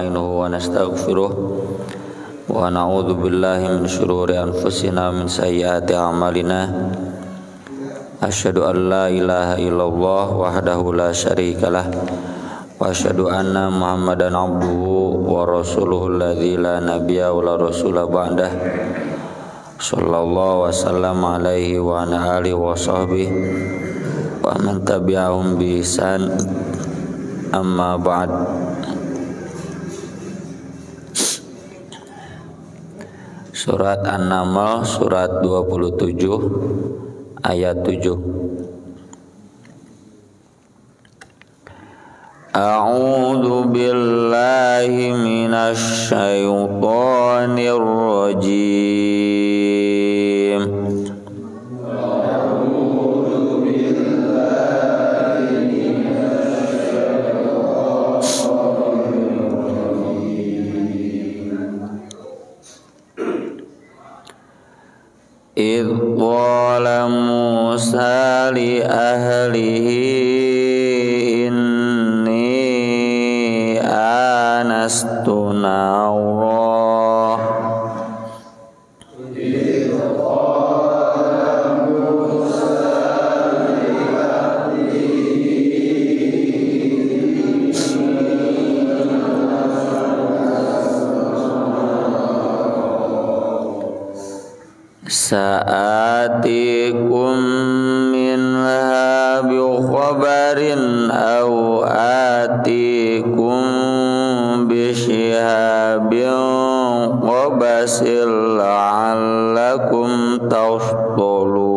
wa nastaghfiruh wa na'udzu billahi min syururi anfusina min sayyiati a'malina asyhadu an la ilaha illallah wahdahu la syarikalah wa asyhadu anna muhammadan abduhu wa rasuluhu alladzi la nabiyya wa la rasula ba'dah sallallahu wasallam alaihi wa ala alihi wa sahbihi wa man tabi'ahum bi ihsan amma ba'd. Surat An-Naml surat 27 ayat 7. A'udzu billahi minasy syaithanir rajim. إذ قال موسى لأهله إني آنست نارا sa'atikum minha bi khabarin aw atikum bi shihabin qabasil la'allakum tashkurun.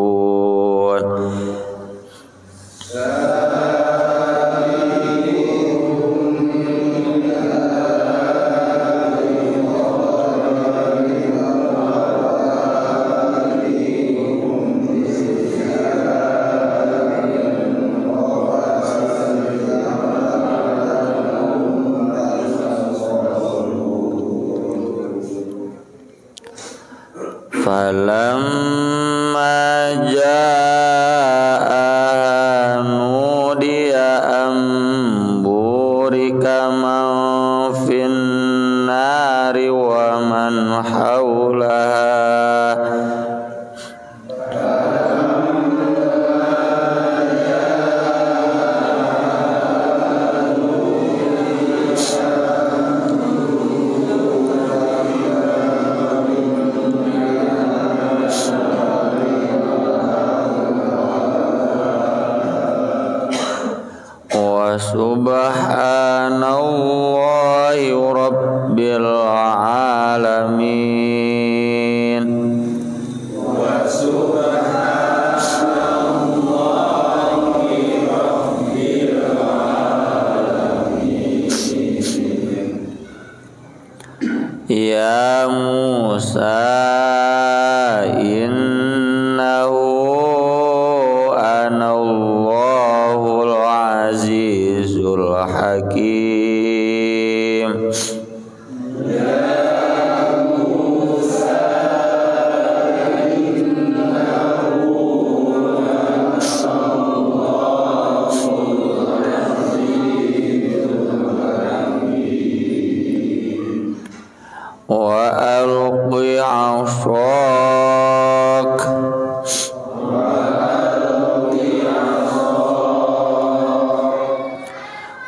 Falamma jaa'a nudiya an burika man fin nari wa man haulaha subhanallahi rabbil alamin. Wa subhanallahi rabbil alamin. Ya Musa innahu anallahu azizul hakim. Ya Musa innahu anallahu azizul hakim. Wa alqi 'asak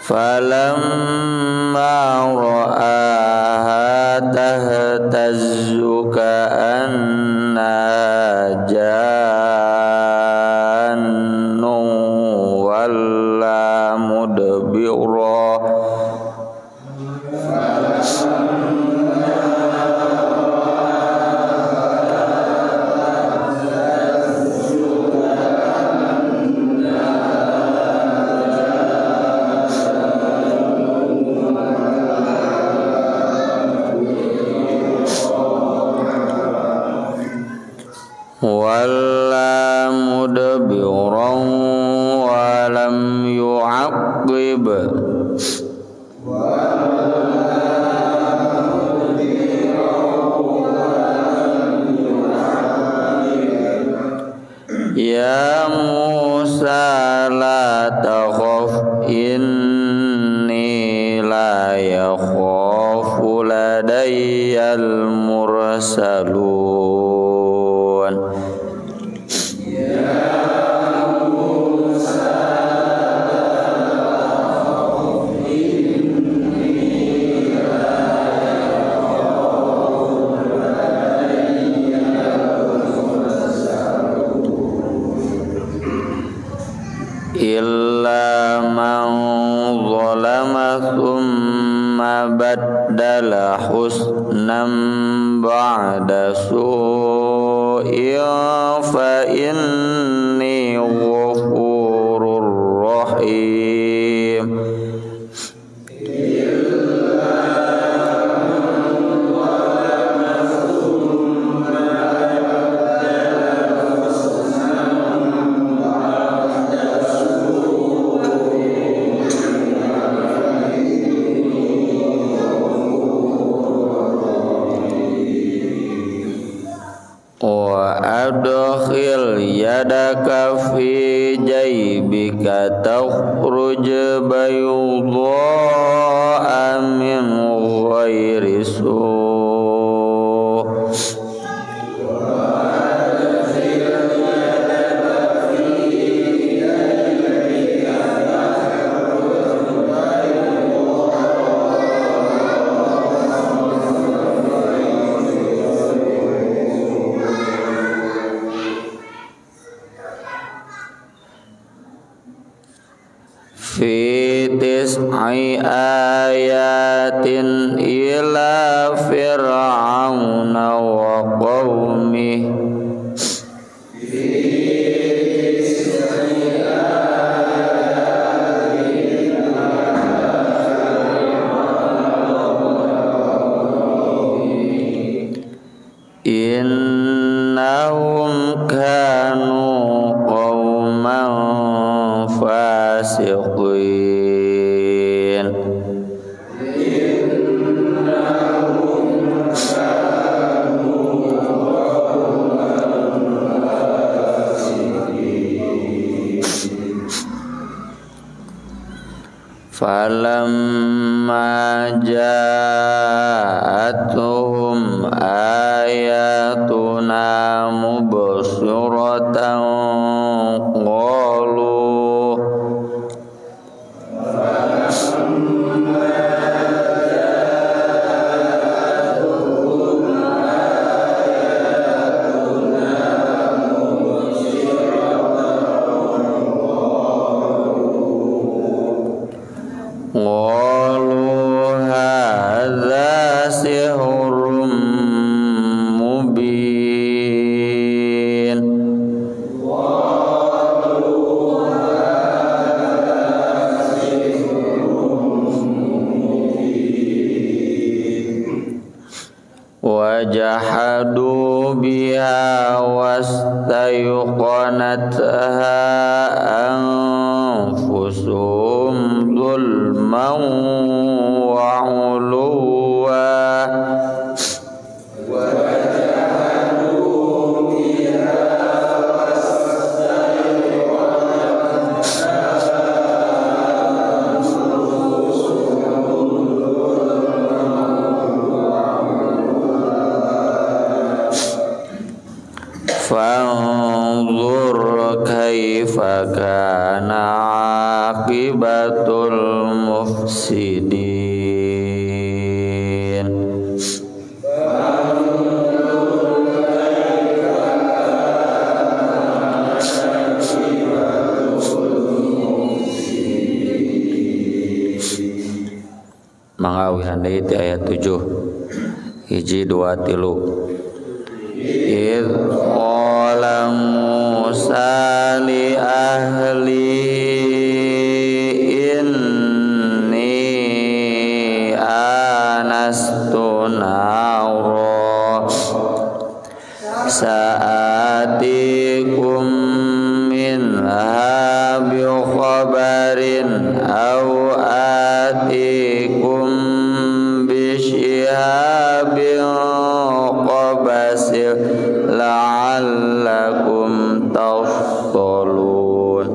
falamma ra'aha tahtazzu ka'annaha jannun walla mudbira. Walla mudbiran wa lam yu'aqib. Ya Musa la takhaf inni la yakhaf ladayyal mursalun. Illa man zalama thumma baddala husnan ba'da su'in fa inni ghafurur rahim. Adkhil yadaka fi jaybika takhruj bayda'a min ghairi su'. Fi tis'i ayatin ila fir'auna wa qawmihi. Innahum kanu qauman fasiqin. Falamma ja'atuhum ayatuna mubsiratan qalu hadza sihrun mubin. Wajahadu biha wastayqanatha anfusuhum zulman wa uluwa. Fanzur kaifa kana aqibatul mufsidin. Mangawihan deui ti ayat 7 hiji 2 3. Idh qala Musa li ahli inni anastu nara sa'atikum minha bi khabarin aw atikum bi shihabin qabasin la'allakum tafdhalun.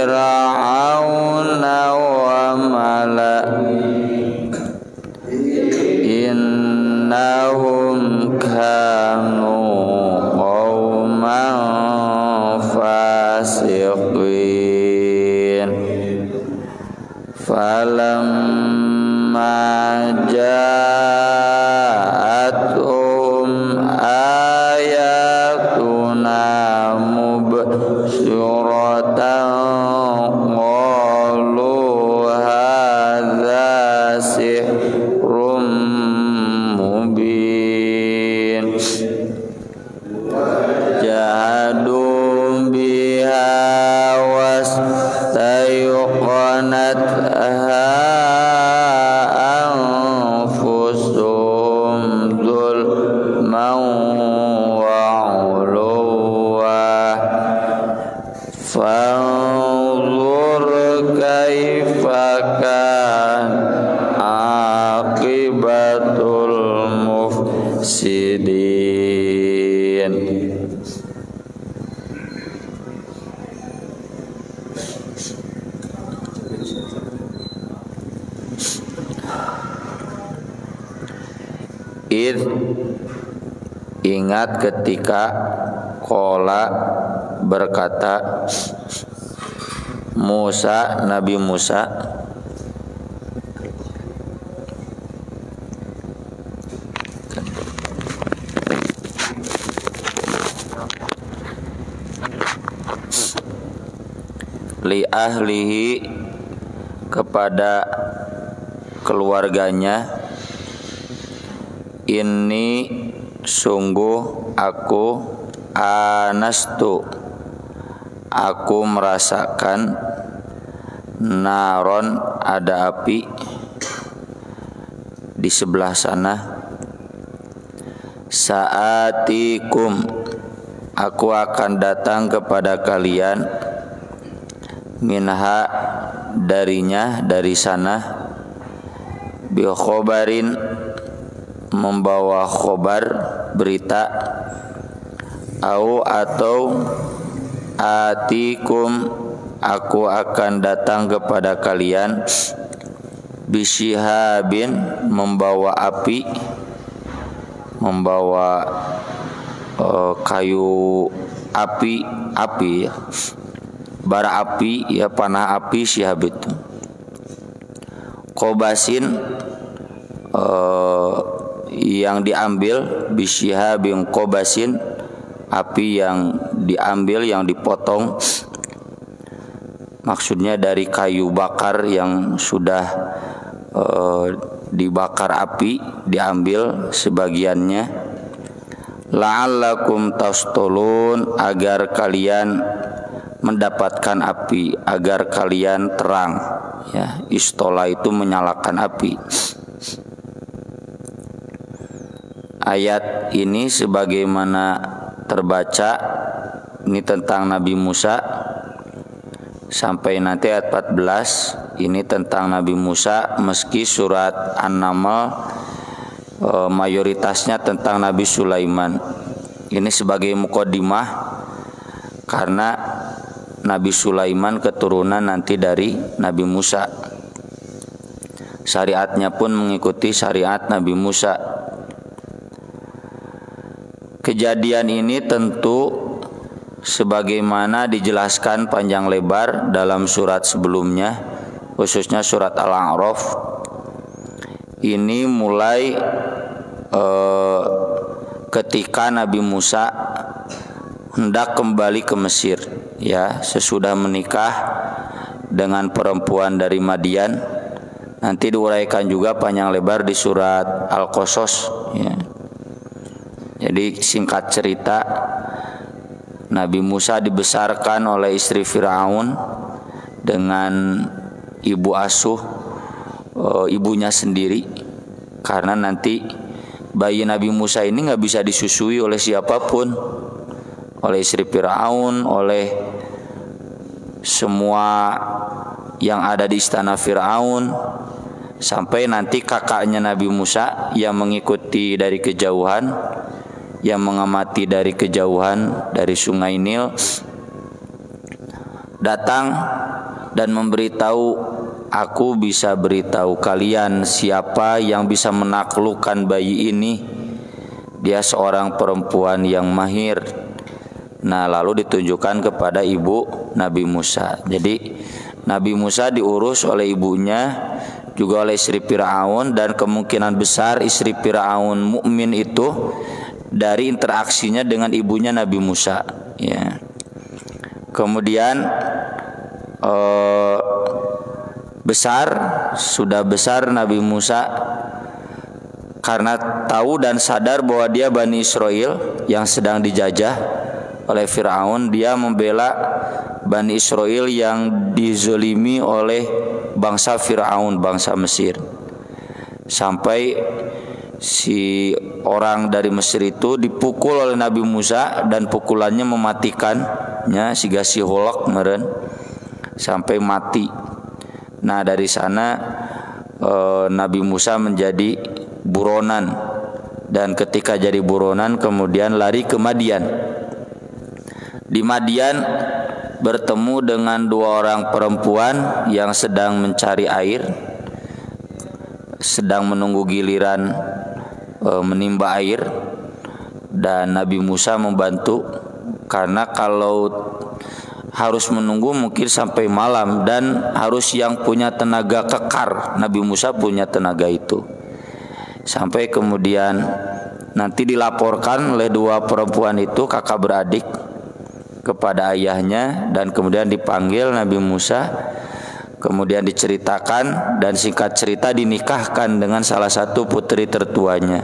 Fir'auna wa mala'ihi innahum kanu qauman fasiqin falamma ja'atuhum ayatuna mubsyiratan qalu hadza sihrun mubin jahadu biha wastayqanatha anfusuhum dzulman wa uluwa fanzur kaifa kan aqibatul mufsidin. Ingat ketika qala berkata Musa, Nabi Musa, li ahlihi kepada keluarganya, ini sungguh aku anastu, aku merasakan naron, ada api di sebelah sana. Saatikum, aku akan datang kepada kalian, minha, darinya, dari sana, bi khobarin, membawa khobar, berita, atau atikum, aku akan datang kepada kalian, bisyihabin, membawa api, membawa kayu api ya, bara api ya, panah api, syihab itu. Qobasin, yang diambil, bisyihabin qobasin, api yang diambil, yang dipotong, maksudnya dari kayu bakar yang sudah dibakar api, diambil sebagiannya. La'allakum tastulun, agar kalian mendapatkan api, agar kalian terang ya. Istola itu menyalakan api. Ayat ini sebagaimana terbaca ini tentang Nabi Musa, sampai nanti ayat 14 ini tentang Nabi Musa, meski surat An-Naml mayoritasnya tentang Nabi Sulaiman. Ini sebagai muqaddimah karena Nabi Sulaiman keturunan nanti dari Nabi Musa. Syariatnya pun mengikuti syariat Nabi Musa. Kejadian ini tentu sebagaimana dijelaskan panjang lebar dalam surat sebelumnya, khususnya surat Al-A'raf. Ini mulai ketika Nabi Musa hendak kembali ke Mesir ya, sesudah menikah dengan perempuan dari Madian. Nanti diuraikan juga panjang lebar di surat Al-Qasas ya. Jadi singkat cerita, Nabi Musa dibesarkan oleh istri Firaun dengan ibu asuh ibunya sendiri, karena nanti bayi Nabi Musa ini nggak bisa disusui oleh siapapun, oleh istri Firaun, oleh semua yang ada di istana Firaun, sampai nanti kakaknya Nabi Musa yang mengikuti dari kejauhan, yang mengamati dari kejauhan dari sungai Nil, datang dan memberitahu, aku bisa beritahu kalian siapa yang bisa menaklukkan bayi ini. Dia seorang perempuan yang mahir. Nah, lalu ditunjukkan kepada ibu Nabi Musa. Jadi Nabi Musa diurus oleh ibunya, juga oleh istri Firaun, dan kemungkinan besar istri Firaun mukmin itu dari interaksinya dengan ibunya Nabi Musa, ya. Kemudian sudah besar Nabi Musa karena tahu dan sadar bahwa dia Bani Israel yang sedang dijajah oleh Firaun. Dia membela Bani Israel yang dizolimi oleh bangsa Firaun, bangsa Mesir, sampai si orang dari Mesir itu dipukul oleh Nabi Musa dan pukulannya mematikannya, si holok meren sampai mati. Nah, dari sana Nabi Musa menjadi buronan, dan ketika jadi buronan kemudian lari ke Madian. Di Madian bertemu dengan dua orang perempuan yang sedang mencari air, sedang menunggu giliran menimba air, dan Nabi Musa membantu karena kalau harus menunggu mungkin sampai malam dan harus yang punya tenaga kekar. Nabi Musa punya tenaga itu. Sampai kemudian nanti dilaporkan oleh dua perempuan itu, kakak beradik, kepada ayahnya, dan kemudian dipanggil Nabi Musa. Kemudian diceritakan, dan singkat cerita dinikahkan dengan salah satu putri tertuanya.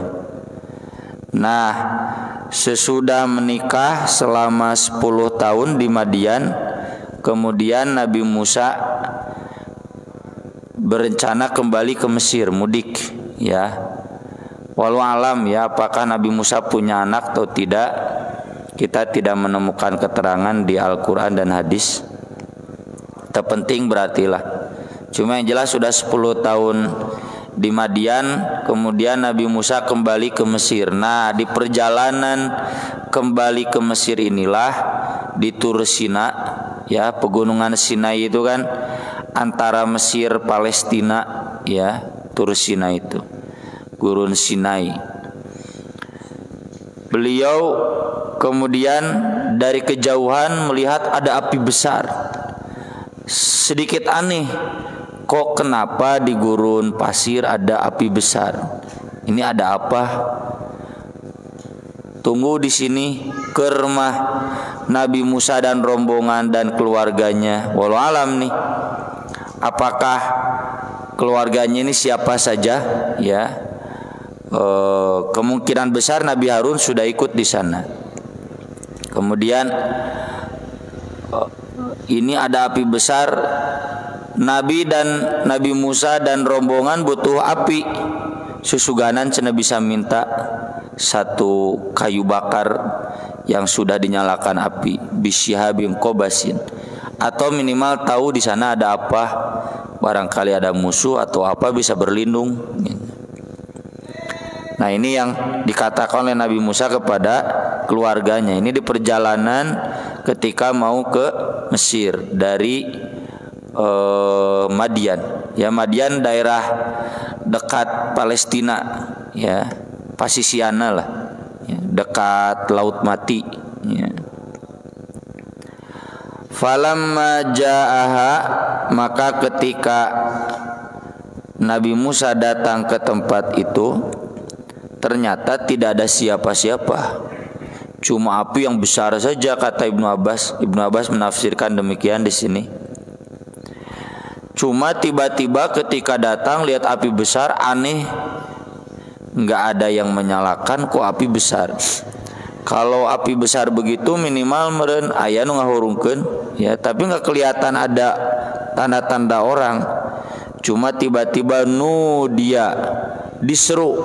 Nah, sesudah menikah selama 10 tahun di Madian, kemudian Nabi Musa berencana kembali ke Mesir, mudik, ya. Walau alam, ya, apakah Nabi Musa punya anak atau tidak, kita tidak menemukan keterangan di Al-Quran dan hadis. Terpenting berartilah. Cuma yang jelas sudah 10 tahun di Madian, kemudian Nabi Musa kembali ke Mesir. Nah, di perjalanan kembali ke Mesir inilah di Tur Sina, ya, pegunungan Sinai itu kan antara Mesir Palestina, ya, Tur Sina itu, Gurun Sinai. Beliau kemudian dari kejauhan melihat ada api besar. Sedikit aneh, kok kenapa di gurun pasir ada api besar? Ini ada apa? Tunggu di sini ke rumah Nabi Musa dan rombongan dan keluarganya. Walau alam nih, apakah keluarganya ini siapa saja? Ya, kemungkinan besar Nabi Harun sudah ikut di sana. Kemudian ini ada api besar. Nabi Musa dan rombongan butuh api. Susuganan cenah bisa minta satu kayu bakar yang sudah dinyalakan api, bisyihabin qobasin, atau minimal tahu di sana ada apa, barangkali ada musuh atau apa bisa berlindung. Nah, ini yang dikatakan oleh Nabi Musa kepada keluarganya. Ini di perjalanan ketika mau ke Mesir dari Madian. Ya, Madian daerah dekat Palestina, ya, Pasisiana lah, ya, dekat Laut Mati, ya. Falamma ja'aha, maka ketika Nabi Musa datang ke tempat itu, ternyata tidak ada siapa-siapa, cuma api yang besar saja, kata Ibnu Abbas. Ibnu Abbas menafsirkan demikian di sini. Cuma tiba-tiba ketika datang lihat api besar, aneh, nggak ada yang menyalakan, kok api besar. Kalau api besar begitu minimal meren aya nu ngahurungkeun, ya, tapi nggak kelihatan ada tanda-tanda orang. Cuma tiba-tiba dia diseru,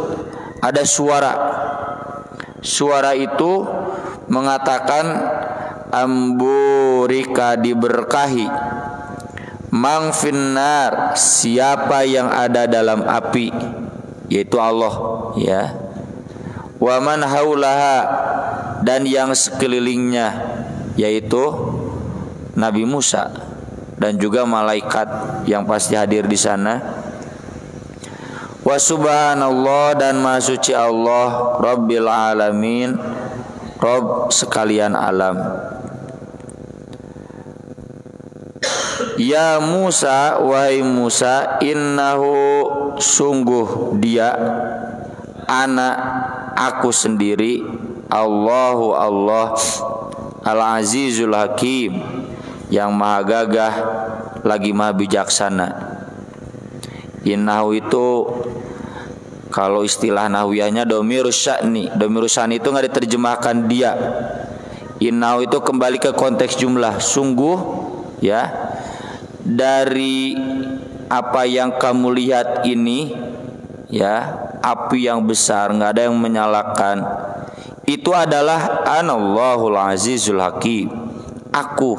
ada suara. Suara itu mengatakan amburika, diberkahi, mang finnar, siapa yang ada dalam api, yaitu Allah, ya. Wa man haulaha, dan yang sekelilingnya, yaitu Nabi Musa. dan juga malaikat yang pasti hadir di sana. Wa subhanallah, dan maha suci Allah, Rabbil alamin, Rabb sekalian alam. Ya Musa, wahai Musa, innahu sungguh dia, aku sendiri, Allahu Allah, Al-Azizul Hakim, yang maha gagah lagi maha bijaksana. Innahu itu kalau istilah nahwiyahnya domirus sya'ni. Domirus sya'ni itu nggak diterjemahkan dia. Innahu itu kembali ke konteks jumlah, sungguh ya, dari apa yang kamu lihat ini ya, api yang besar, nggak ada yang menyalakan, itu adalah Anallahu Azizul Hakim, aku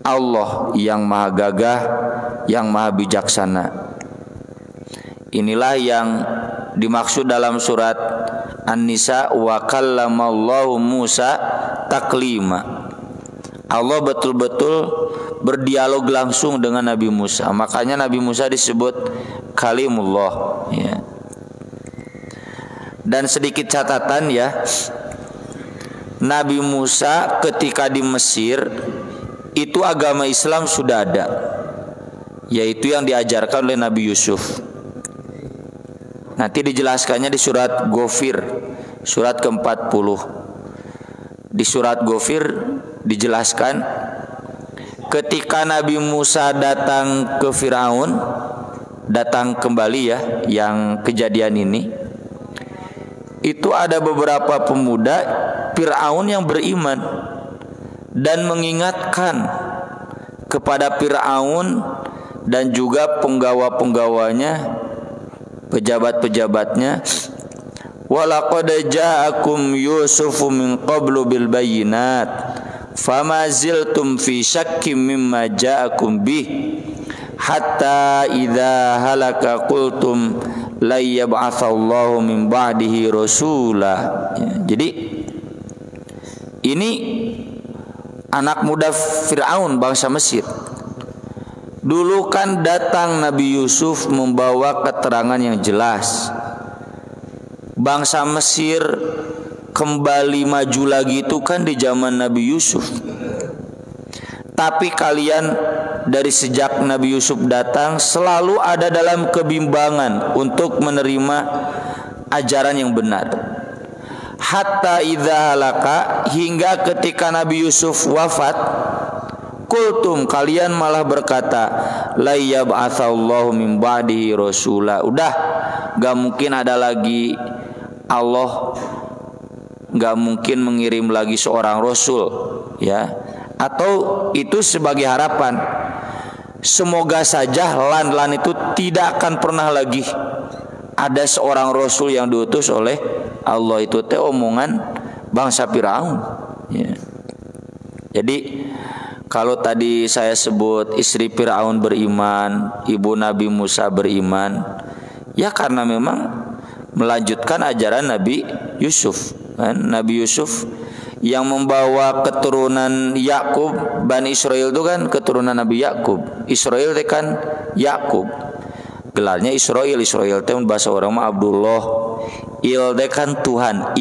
Allah yang maha gagah, yang maha bijaksana. Inilah yang dimaksud dalam surat An-Nisa, wa kallamallahu Musa taklima. Allah betul-betul berdialog langsung dengan Nabi Musa. Makanya Nabi Musa disebut kalimullah ya. Dan sedikit catatan ya, Nabi Musa ketika di Mesir itu agama Islam sudah ada, yaitu yang diajarkan oleh Nabi Yusuf. Nanti dijelaskannya di surat Ghafir, surat ke-40. Di surat Ghafir dijelaskan ketika Nabi Musa datang ke Firaun, datang kembali ya, yang kejadian ini, itu ada beberapa pemuda Firaun yang beriman dan mengingatkan kepada Firaun dan juga penggawa-penggawanya, pejabat-pejabatnya, walaqad ja'akum yusufu min qablu bil bayyinat fama ziltum fi syakkim mimma ja'akum bih hatta idza halaka qultum la yab'atsallahu min ba'dihi rasula. Jadi ini anak muda Firaun, bangsa Mesir. Dulu kan datang Nabi Yusuf membawa keterangan yang jelas. Bangsa Mesir kembali maju lagi itu kan di zaman Nabi Yusuf. Tapi kalian dari sejak Nabi Yusuf datang selalu ada dalam kebimbangan untuk menerima ajaran yang benar. Hatta idza halaka, hingga ketika Nabi Yusuf wafat, kultum, kalian malah berkata, la yab'atsallahu min ba'dihi rasula. Udah, gak mungkin ada lagi, Allah gak mungkin mengirim lagi seorang rasul ya. Atau itu sebagai harapan, semoga saja lan itu tidak akan pernah lagi ada seorang rasul yang diutus oleh Allah. Itu teh omongan bangsa Firaun ya. Jadi kalau tadi saya sebut istri Firaun beriman, ibu Nabi Musa beriman, ya karena memang melanjutkan ajaran Nabi Yusuf kan? Nabi Yusuf yang membawa keturunan Yakub, Bani Israel itu kan keturunan Nabi Yakub. Israel itu kan Yakub, gelarnya Israel. Israel itu bahasa orang mah Abdullah. Il itu kan Tuhan.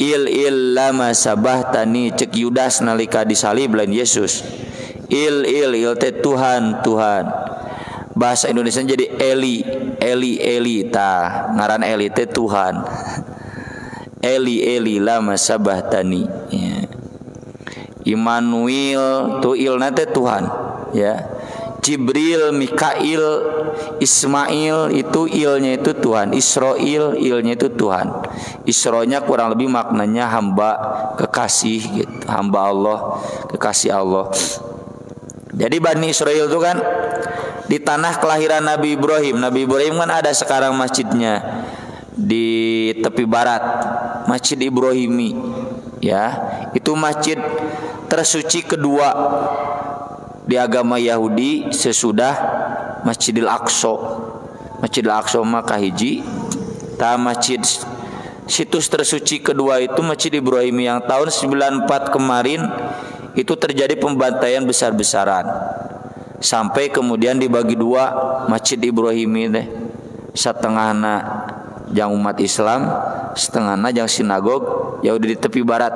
Il lama sabahtani, cek Yudas nalika disalib lain Yesus. Il teh Tuhan. Bahasa Indonesia jadi Eli ta ngaran Eli teh Tuhan. Eli lama sabahtani ya. Immanuel tu ilna teh Tuhan ya. Jibril, Mikail, Ismail itu ilnya itu Tuhan. Israel ilnya itu Tuhan. Isronya kurang lebih maknanya hamba kekasih gitu. Hamba Allah, kekasih Allah. Jadi Bani Israel itu kan di tanah kelahiran Nabi Ibrahim. Nabi Ibrahim kan ada sekarang masjidnya di tepi barat, Masjid Ibrahimi ya. Itu masjid tersuci kedua di agama Yahudi sesudah Masjidil Aqsa. Masjidil Aqsa mah kahiji. Masjid situs tersuci kedua itu Masjid Ibrahim yang tahun 94 kemarin itu terjadi pembantaian besar-besaran. Sampai kemudian dibagi dua Masjid Ibrahim teh. Setengahna jang umat Islam, setengahna jang sinagog Yahudi di tepi barat,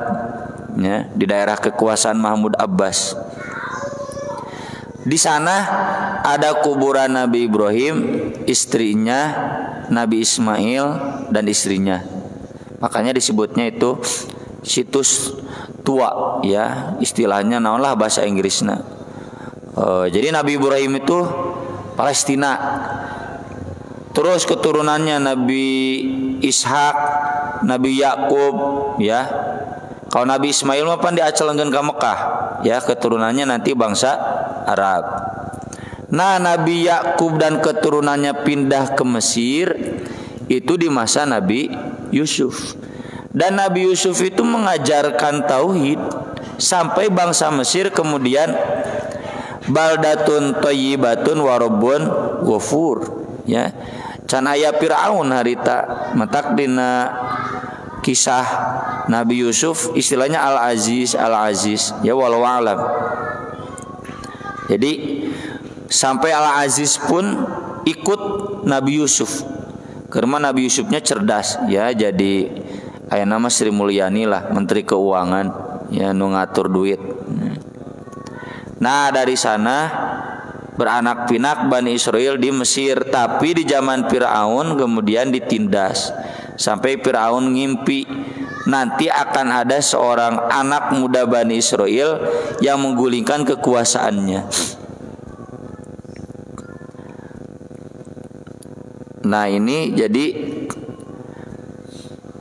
ya, di daerah kekuasaan Mahmud Abbas. Di sana ada kuburan Nabi Ibrahim, istrinya Nabi Ismail dan istrinya. Makanya disebutnya itu situs tua, ya, istilahnya naonlah bahasa Inggrisnya. Jadi Nabi Ibrahim itu Palestina. Terus keturunannya Nabi Ishak, Nabi Yakub, ya. Kalau Nabi Ismail mah pan diacelengkeun ka Mekah, ya, keturunannya nanti bangsa Arab. Nah, Nabi Yakub dan keturunannya pindah ke Mesir itu di masa Nabi Yusuf. Dan Nabi Yusuf itu mengajarkan tauhid sampai bangsa Mesir kemudian baldatun thayyibatun wa rabbun ghafur, ya. Can aya Firaun harita matak dina kisah Nabi Yusuf istilahnya Al-Aziz, ya, walau alam. Jadi sampai Al-Aziz pun ikut Nabi Yusuf. Karena Nabi Yusufnya cerdas, ya, jadi aya nama Sri Mulyani lah, Menteri Keuangan, ya, nu ngatur duit. Nah, dari sana beranak pinak Bani Israel di Mesir, tapi di zaman Firaun kemudian ditindas sampai Firaun ngimpi nanti akan ada seorang anak muda Bani Israel yang menggulingkan kekuasaannya. Nah, ini jadi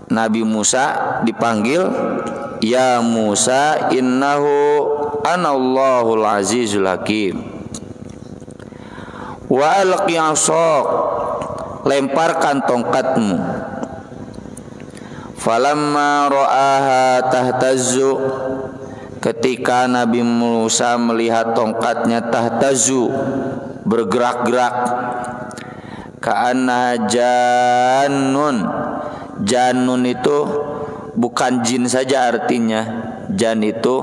Nabi Musa dipanggil, ya Musa innahu anallahu azizul hakim. Wa alqi 'asak, lemparkan tongkatmu. Falamma ra'aha tahtazzu, ketika Nabi Musa melihat tongkatnya tahtazzu, bergerak-gerak, ka'anna jannun. Jannun itu bukan jin saja artinya. Jan itu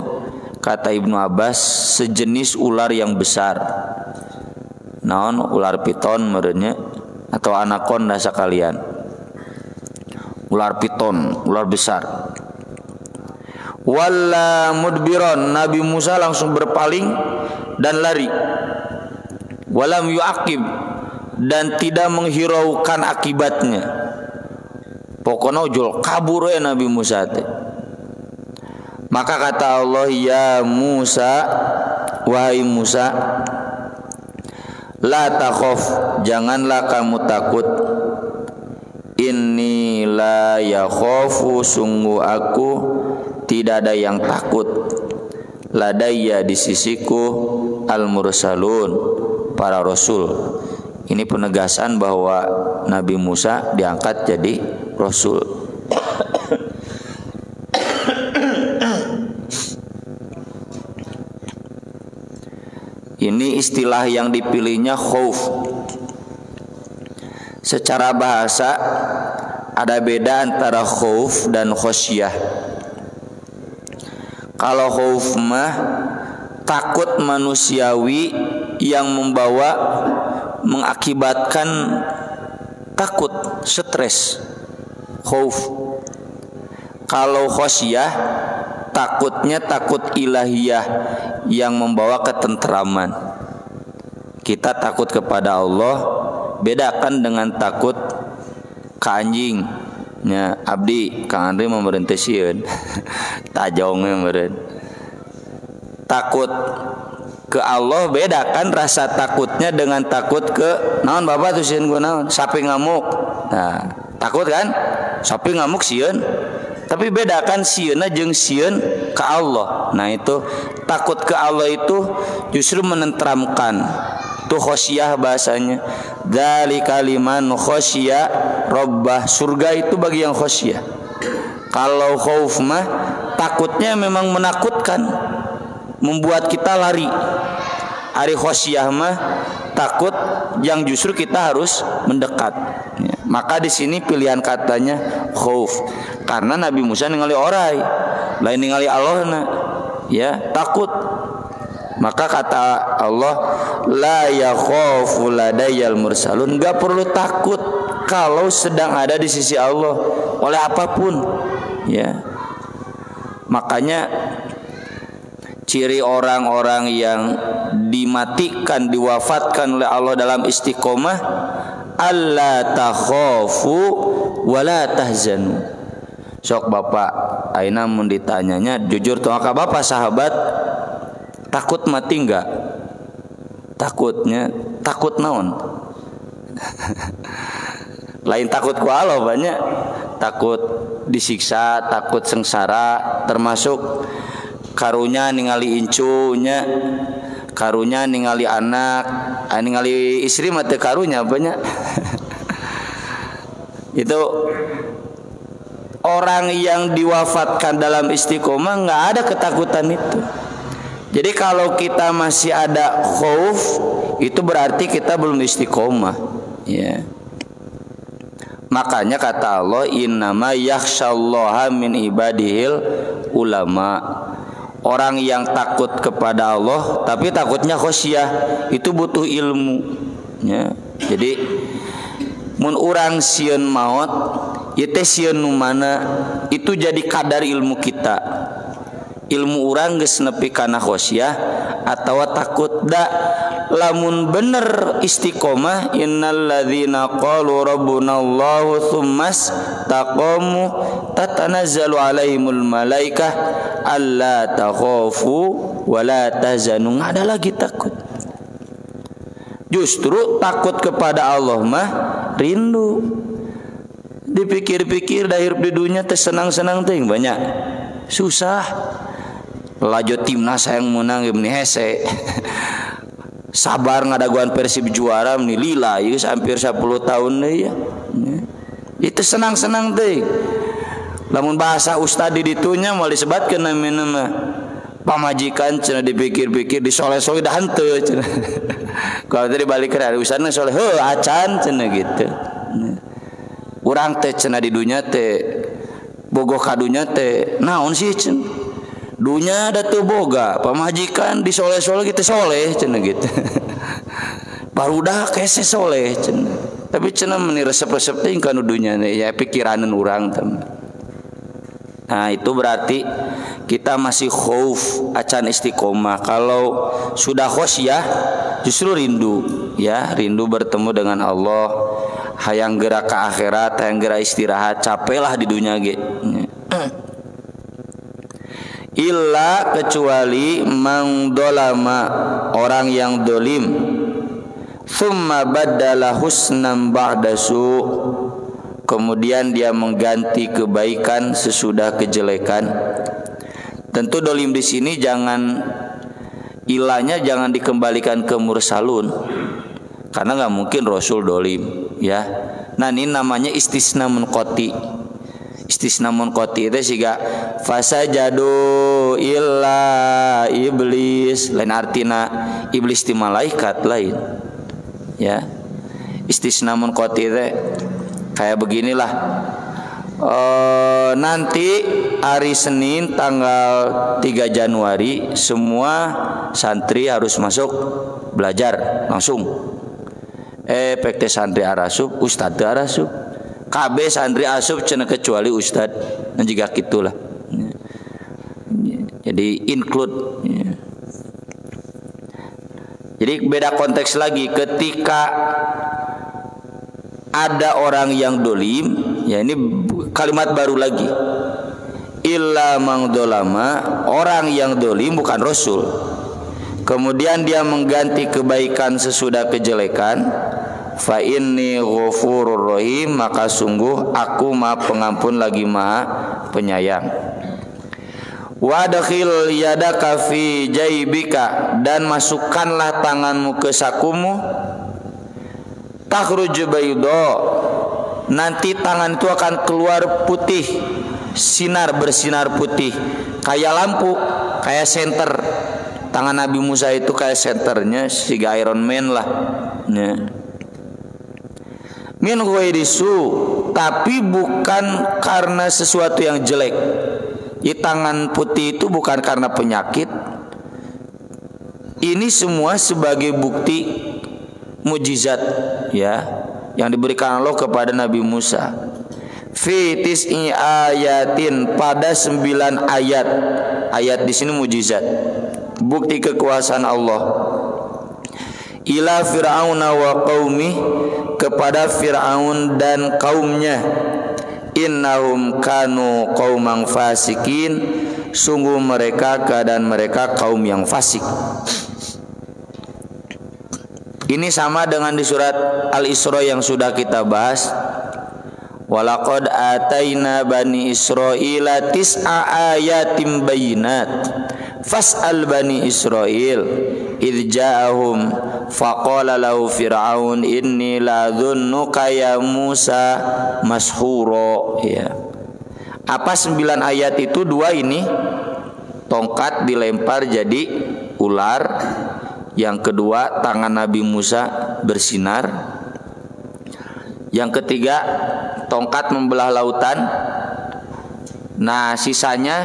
kata Ibnu Abbas sejenis ular yang besar. Naon ular piton merenya atau anaconda sekalian. Ular piton, ular besar. Walla mudbiron, Nabi Musa langsung berpaling dan lari. Walam yu'aqib, dan tidak menghiraukan akibatnya. Pokoknya ujul kabur ya Nabi Musa teh. Maka kata Allah, ya Musa, wahai Musa, la takhaf, janganlah kamu takut. Inni la yakhafu, sungguh aku tidak ada yang takut. Ladayya, di sisiku, al-mursalun, para rasul. Ini penegasan bahwa Nabi Musa diangkat jadi rasul. Ini istilah yang dipilihnya khauf. Secara bahasa ada beda antara khauf dan khosyah. Kalau khauf mah takut manusiawi yang mengakibatkan takut, stres, khauf. Kalau khosyah takutnya takut ilahiyah yang membawa ketentraman. Kita takut kepada Allah, bedakan dengan takut ke anjing. Ya, abdi Kang Andri memerintah sieun. Tajongnya meureun. Takut ke Allah bedakan rasa takutnya dengan takut ke naon Bapak tuh sieun gua naon? Sapi ngamuk. Nah, takut kan? Sapi ngamuk sieun. Tapi bedakan sieunna jeung sieun ke Allah. Nah, itu takut ke Allah itu justru menenteramkan. Itu khosyah bahasanya. Dzalika liman khosya rabbah. Surga itu bagi yang khosyah. Kalau khauf mah takutnya memang menakutkan, membuat kita lari. Ari khosyah mah takut yang justru kita harus mendekat. Ya. Maka di sini pilihan katanya khauf. Karena Nabi Musa ningali orai, lain ningali Allahna. ya, takut. Maka kata Allah, la yakhafu ladayal mursalun, enggak perlu takut kalau sedang ada di sisi Allah oleh apapun, ya. Makanya ciri orang-orang yang dimatikan, diwafatkan oleh Allah dalam istiqomah, alla takhafu wala tahzanu. Sok bapak aina mun ditanyanya jujur tuh ka bapak sahabat takut mati enggak? Takutnya takut naon? Lain takut ku Allah banyak, takut disiksa, takut sengsara, termasuk karunya ningali incunya, karunya ningali anak, ningali istri mati karunya banyak. Itu orang yang diwafatkan dalam istiqomah nggak ada ketakutan itu. Jadi kalau kita masih ada khauf, itu berarti kita belum istiqomah, ya. Makanya kata Allah, innama yakhsyallaha min ibadihil ulama. Orang yang takut kepada Allah tapi takutnya khosyah itu butuh ilmu, ya. Jadi mun urang sieun maot ieu teh sieun nu mana itu jadi kadar ilmu kita. Ilmu urang geus nepi kana khosyah atawa takut da. Lamun bener istiqomah, innalladzina qalu rabbunallahu tsummas taqamu tatanazzalu alaihimul malaikah alla takhafu wala tahzanu. Enggak ada lagi takut. Justru takut kepada Allah mah rindu. Dipikir-pikir dah hirup di dunia teh senang-senang teh banyak. Susah. Laju timnas yang menang Ibni Hese. Sabar ngadaguan Persib juara nih lila ya hampir 10 tahun deh ya. Itu senang-senang deh. Lamun bahasa ustad di ditunya mau disebatkeun namina mah pamajikan cenah dipikir-pikir disoleh-soleh dah henteu cenah. Kalau tadi balik ke ustadna soleh heuh acan cenah gitu. Urang teh cenah di dunya teh bogoh kadunya teh naon sih cenah. Dunya ada tuh boga, pamajikan di soleh-soleh kita soleh cenah gitu. Barudak kese soleh cenah. Tapi cenah meni resep-resep teh kana dunya ya pikiranan urang teh. Nah, itu berarti kita masih khauf acan istiqomah. Kalau sudah khosyah justru rindu, ya, rindu bertemu dengan Allah. Hayang gerak ke akhirat, hayang gerak istirahat, capek lah di dunia ge. Illa kecuali mangdolama orang yang dolim, thumma baddala husnan ba'da su, kemudian dia mengganti kebaikan sesudah kejelekan. Tentu dolim di sini jangan ilahnya jangan dikembalikan ke mursalun, karena nggak mungkin Rasul dolim, ya. Nah ini namanya istisna munqati. Istisna munqati itu siga fasajadu illa iblis, lain artina iblis ti malaikat lain, ya. Istisna munqati itu kayak beginilah. Nanti hari Senin tanggal 3 Januari semua santri harus masuk belajar langsung. Pekte santri arasub, ustad teu arasub. KB santri asup cenah kecuali ustad, dan juga gitulah. Jadi include. Jadi beda konteks lagi ketika ada orang yang dolim, ya ini kalimat baru lagi. Illa mangdolama, orang yang dolim bukan Rasul. Kemudian dia mengganti kebaikan sesudah kejelekan. Fa inni ghafurur rahim, maka sungguh aku Maha Pengampun lagi Maha Penyayang. Wadkhil yadaka fi jaybika, dan masukkanlah tanganmu ke sakumu. Takhruj bayda, nanti tangan itu akan keluar putih, sinar bersinar putih, kayak lampu, kayak senter. Tangan Nabi Musa itu kayak senternya si Iron Man lah, ya. Min ghairi su, tapi bukan karena sesuatu yang jelek. Tangan putih itu bukan karena penyakit. Ini semua sebagai bukti mujizat ya yang diberikan Allah kepada Nabi Musa. Fi tis'i ayatin, pada 9 ayat. Ayat di sini mujizat, bukti kekuasaan Allah. Ila fir'auna wa qaumi, kepada Fir'aun dan kaumnya. Innahum kanu qauman fasikin, sungguh mereka keadaan mereka kaum yang fasik. Ini sama dengan di surat Al-Isra yang sudah kita bahas. Walaqad ataina bani Israila tis'a ayatim bayinat fas'al bani Israil idh ja'ahum faqala lahu fir'aun inni la'adhunnuka ya Musa mashhura. Ya. Apa 9 ayat itu? 2 ini, tongkat dilempar jadi ular. Yang kedua, tangan Nabi Musa bersinar. Yang ketiga, tongkat membelah lautan. Nah, sisanya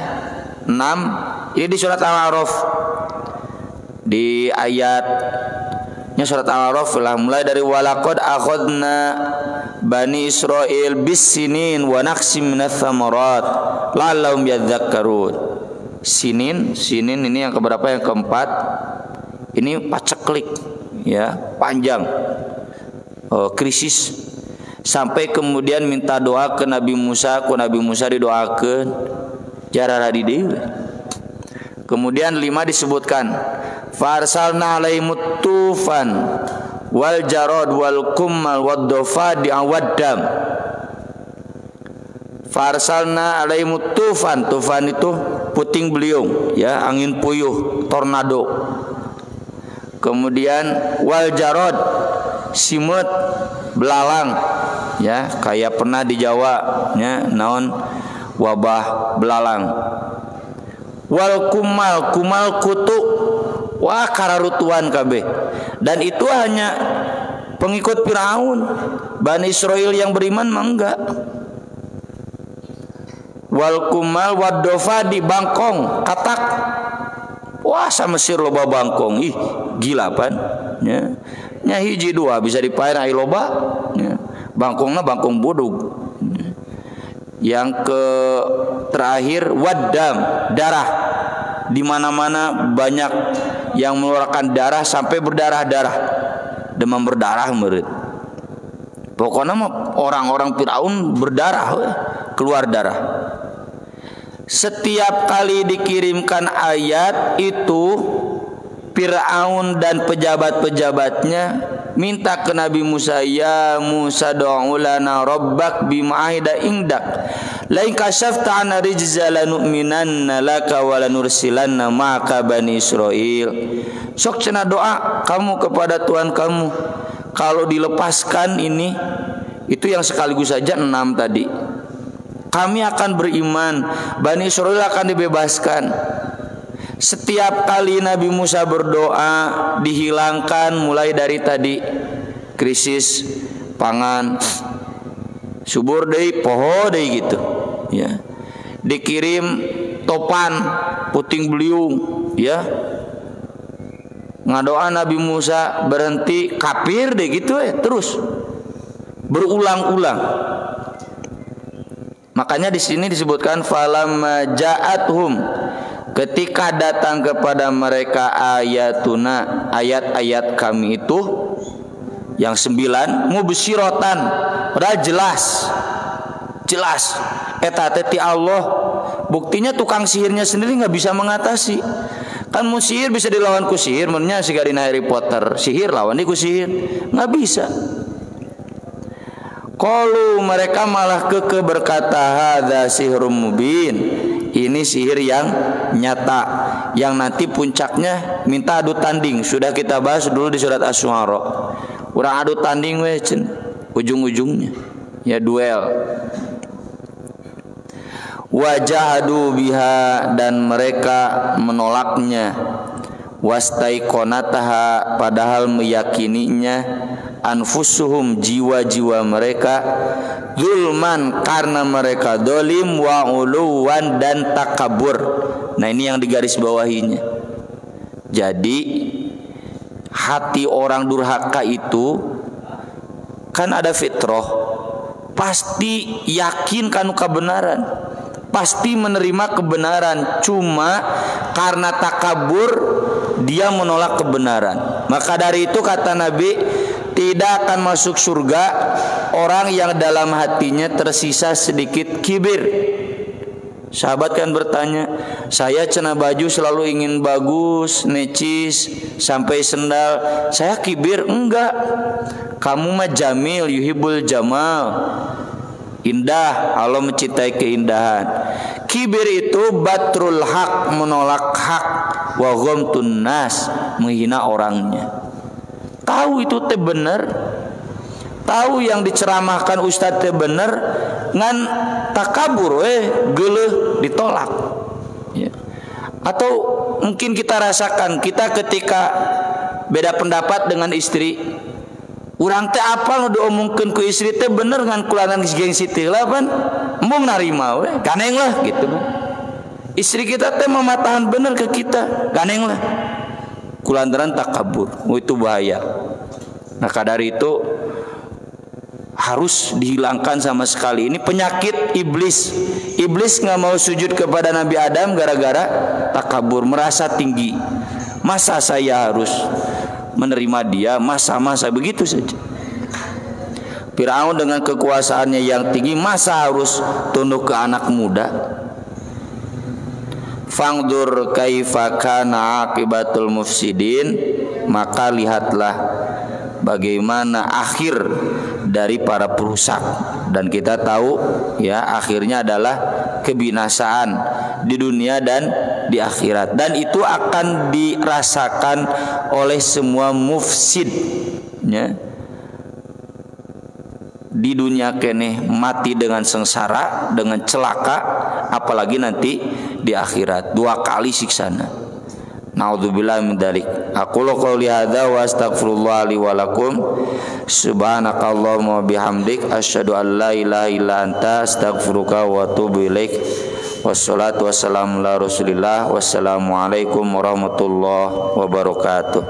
6. Ini di surat Al-A'raf. Di ayatnya surat Al-A'raf lah, mulai dari walaqad akhadna bani Israil bis-sinin wa naqsim minats tsamarat la'allahum yadhakkarun. Sinin ini yang keberapa? Yang keempat. Ini paceklik ya, panjang. Krisis. Sampai kemudian minta doa ke Nabi Musa, didoakan jarara di deui. Kemudian 5 disebutkan farsalna alaihimut tufan wal jarad wal kummal wad dafadi awaddam. Farsalna alaihimut tufan, tufan itu puting beliung ya, angin puyuh, tornado. Kemudian wal jarad, simut, belalang ya, kayak pernah di Jawa ya, naon wabah belalang. Wal kumal, kumal kutu, wah kararutuan kabeh. Dan itu hanya pengikut Firaun. Bani Israil yang beriman mah enggak. Wal kumal wadofa di bangkong, katak. Wah sa Mesir loba bangkong, ih gila pan ya. Nya hiji 2 bisa dipaen ai loba ya. Bangkongna bangkong bodog. Yang ke terakhir waddam, darah. Di mana-mana banyak yang mengeluarkan darah sampai berdarah-darah. Demam berdarah meureun. Pokoknya mah orang-orang Firaun berdarah, keluar darah. Setiap kali dikirimkan ayat itu, Fir'aun dan pejabat-pejabatnya minta ke Nabi Musa, ya Musa do'u lana rabbak bima'ahida indak la in kashafta 'anna rijza lanu'minanna laka wa lanursilanna ma'aka bani Israil. Sok cenah doa kamu kepada Tuhan kamu, kalau dilepaskan ini, itu yang sekaligus saja 6 tadi, kami akan beriman, Bani Israil akan dibebaskan. Setiap kali Nabi Musa berdoa dihilangkan, mulai dari tadi krisis pangan, subur deui, poho deui gitu ya. Dikirim topan, puting beliung ya. Ngadoa Nabi Musa berhenti, kafir deh gitu terus berulang-ulang. Makanya di sini disebutkan falamma ja'athum, ketika datang kepada mereka ayatuna, ayat-ayat kami itu yang 9, mubsyiratan, padahal jelas eta teh Allah. Buktinya tukang sihirnya sendiri nggak bisa mengatasi. Kan mau sihir bisa dilawan ku sihir, menurutnya si Garina Harry Potter, sihir lawan ku sihir, nggak bisa. Qalu, mereka malah keke berkata, hadza sihrum mubin, ini sihir yang nyata, yang nanti puncaknya minta adu tanding. Sudah kita bahas dulu di surat Asy-Syu'ara. Urang adu tanding we cen, ujung-ujungnya ya duel. Wajahadu biha, dan mereka menolaknya. wastaiqonataha padahal meyakininya anfusuhum jiwa-jiwa mereka zulman karena mereka dolim wa uluwan dan takabur. Nah ini yang digaris bawahinya. Jadi hati orang durhaka itu kan ada fitrah, pasti yakin kanu kebenaran, pasti menerima kebenaran, cuma karena takabur dia menolak kebenaran. Maka dari itu kata Nabi, tidak akan masuk surga orang yang dalam hatinya tersisa sedikit kibir. Sahabat kan bertanya, saya cena baju selalu ingin bagus, necis, sampai sendal, saya kibir? Enggak. Kamu mah jamil, yuhibul jamal, indah, Allah mencintai keindahan. Kibir itu batrul haq, menolak hak, wa ghamtun nas, menghina orangnya. Tahu itu teh bener, tahu yang diceramahkan ustaz teh bener, ngan takabur geuleuh ditolak ya. Atau mungkin kita rasakan, kita ketika beda pendapat dengan istri, urang teh apa nu diomongkeun ku istri teh bener ngan kulanan gengsi teh lah pan embung narima we ganeng lah gitu kan. Istri kita teh mematahan bener ke kita, ganeng lah kulantaran takabur. Itu bahaya. Nah kadari itu harus dihilangkan sama sekali. Ini penyakit iblis. Iblis nggak mau sujud kepada Nabi Adam gara-gara takabur, merasa tinggi. Masa saya harus menerima dia, masa begitu saja. Firaun dengan kekuasaannya yang tinggi, masa harus tunduk ke anak muda? Fangdur kaifa kana akibatul mufsidin, maka lihatlah bagaimana akhir dari para perusak. Dan kita tahu ya, akhirnya adalah kebinasaan di dunia dan di akhirat, dan itu akan dirasakan oleh semua mufsid ya. Di dunia kene mati dengan sengsara, dengan celaka, apalagi nanti di akhirat 2 kali siksana. Naudzubillah min dzalik. Aqulu qouli hadza wa astaghfirullah li wa lakum. Subhanakallahumma wa bihamdik asyhadu an la ilaha illa anta astaghfiruka wa atubu ilaik. Wassalatu wassalamu ala Rasulillah. Wassalamualaikum warahmatullahi wabarakatuh.